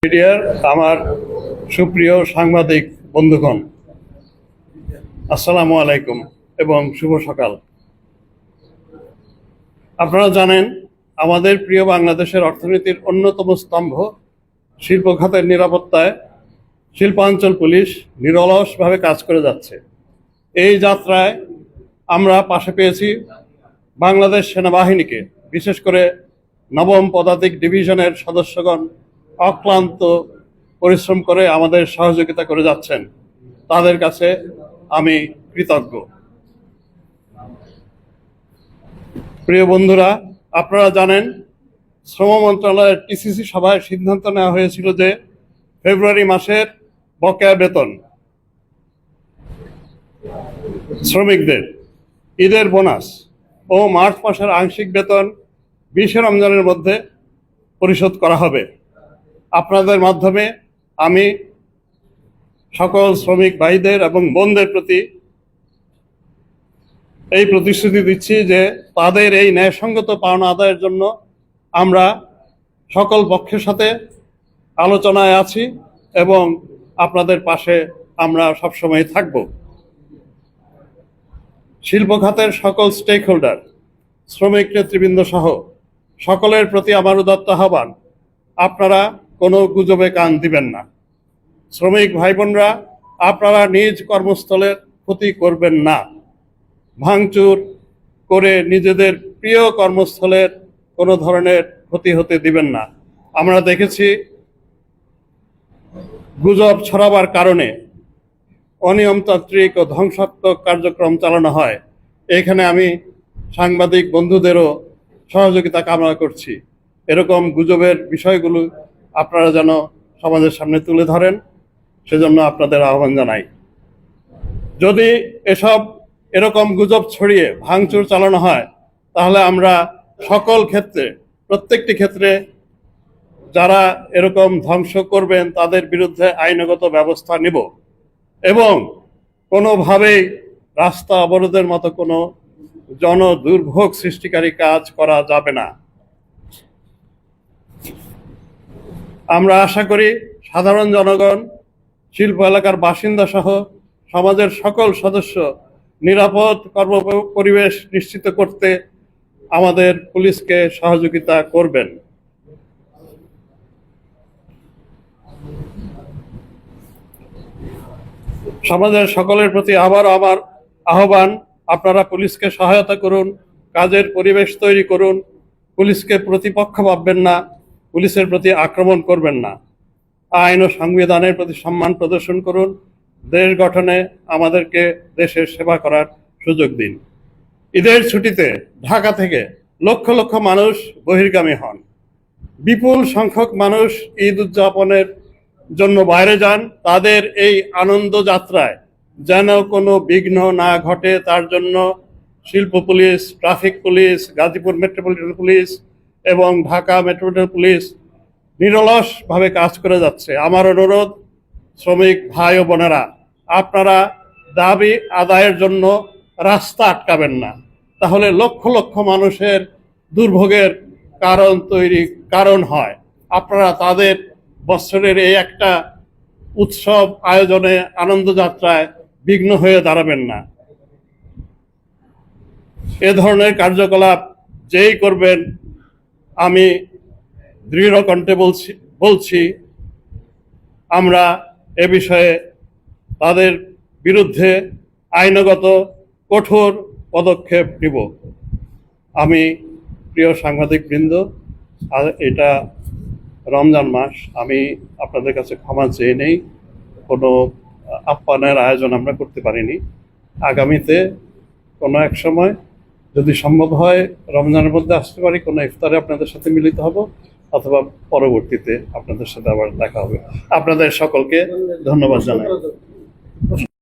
মিডিয়ার আমার সুপ্রিয় সাংবাদিক বন্ধুগণ, আসসালামু আলাইকুম এবং শুভ সকাল। আপনারা জানেন, আমাদের প্রিয় বাংলাদেশের অর্থনীতির অন্যতম স্তম্ভ শিল্প খাতের নিরাপত্তায় শিল্পাঞ্চল পুলিশ নিরলসভাবে কাজ করে যাচ্ছে। এই যাত্রায় আমরা পাশে পেয়েছি বাংলাদেশ সেনাবাহিনীকে। বিশেষ করে নবম পদাতিক ডিভিশনের সদস্যগণ অক্লান্ত পরিশ্রম করে আমাদের সহযোগিতা করে যাচ্ছেন। তাদের কাছে আমি কৃতজ্ঞ। প্রিয় বন্ধুরা, আপনারা জানেন, শ্রম মন্ত্রণালয়ের টিসিসি সভায় সিদ্ধান্ত নেওয়া হয়েছিল যে ফেব্রুয়ারি মাসের বকেয়া বেতন, শ্রমিকদের ঈদের বোনাস ও মার্চ মাসের আংশিক বেতন 20 রমজানের মধ্যে পরিশোধ করা হবে। আপনাদের মাধ্যমে আমি সকল শ্রমিক ভাইদের এবং বোনদের প্রতি এই প্রতিশ্রুতি দিচ্ছি যে তাদের এই ন্যায়সঙ্গত পাওনা আদায়ের জন্য আমরা সকল পক্ষের সাথে আলোচনায় আছি এবং আপনাদের পাশে আমরা সবসময় থাকব। শিল্প খাতের সকল স্টেক হোল্ডার, শ্রমিক নেতৃবৃন্দ সহ সকলের প্রতি আমার উদাত্ত আহ্বান, আপনারা কোনো গুজবে কান দিবেন না। শ্রমিক ভাই বোনরা, আপনারা নিজ কর্মস্থলের ক্ষতি করবেন না। ভাঙচুর করে নিজেদের প্রিয় কর্মস্থলের কোনো ধরনের ক্ষতি হতে দিবেন না। আমরা দেখেছি গুজব ছড়াবার কারণে অনিয়মতান্ত্রিক ও ধ্বংসাত্মক কার্যক্রম চালানো হয়। এখানে আমি সাংবাদিক বন্ধুদেরও সহযোগিতা কামনা করছি। এরকম গুজবের বিষয়গুলো আপনারা যেন সমাজের সামনে তুলে ধরেন, সেজন্য আপনাদের আহ্বান জানাই। যদি এরকম গুজব ছড়িয়ে ভাঙচুর চালানো হয়, তাহলে আমরা সকল ক্ষেত্রে, প্রত্যেকটি ক্ষেত্রে যারা এরকম ধ্বংস করবেন তাদের বিরুদ্ধে আইনগত ব্যবস্থা নিব এবং কোনোভাবেই রাস্তা অবরোধের মতো কোনো জনদুর্ভোগ সৃষ্টিকারী কাজ করা যাবে না। আমরা আশা করি সাধারণ জনগণ, শিল্প এলাকার বাসিন্দা সহ সমাজের সকল সদস্য নিরাপদ কর্ম পরিবেশ নিশ্চিত করতে আমাদের পুলিশকে সহযোগিতা করবেন। সমাজের সকলের প্রতি আবার আমার আহ্বান, আপনারা পুলিশকে সহায়তা করুন, কাজের পরিবেশ তৈরি করুন। পুলিশকে প্রতিপক্ষ ভাববেন না, পুলিশের প্রতি আক্রমণ করবেন না। আইন ও সংবিধানের প্রতি সম্মান প্রদর্শন করুন। দেশ গঠনে আমাদেরকে দেশের সেবা করার সুযোগ দিন। ঈদের ছুটিতে ঢাকা থেকে লক্ষ লক্ষ মানুষ বহির্গামী হন। বিপুল সংখ্যক মানুষ ঈদ উদযাপনের জন্য বাইরে যান। তাদের এই আনন্দ যাত্রায় যেন কোনো বিঘ্ন না ঘটে, তার জন্য শিল্প police, traffic police, Gazipur metropolitan police এবং ঢাকা মেট্রোপলিটন পুলিশ নিরলসভাবে কাজ করে যাচ্ছে। আমার অনুরোধ, শ্রমিক ভাই ও বোনেরা, আপনারা দাবি আদায়ের জন্য রাস্তা আটকাবেন না, তাহলে লক্ষ লক্ষ মানুষের দুর্ভোগের কারণ হয়। আপনারা তাদের বছরের এই একটা উৎসব আয়োজনে, আনন্দযাত্রায় বিঘ্ন হয়ে দাঁড়াবেন না। এ ধরনের কার্যকলাপ যেই করবেন, আমি দৃঢ় কণ্ঠে বলছি আমরা এ বিষয়ে তাদের বিরুদ্ধে আইনগত কঠোর পদক্ষেপ নিব। আমি প্রিয় সাংবাদিকবৃন্দ, এটা রমজান মাস, আমি আপনাদের কাছে ক্ষমা চেয়ে নেই, কোনো আপ্যায়নের আয়োজন আমরা করতে পারিনি। আগামীতে কোনো এক সময় যদি সম্ভব হয় রমজানের মধ্যে আসতে পারি, কোনো ইফতারে আপনাদের সাথে মিলিত হব, অথবা পরবর্তীতে আপনাদের সাথে আবার দেখা হবে। আপনাদের সকলকে ধন্যবাদ জানাই।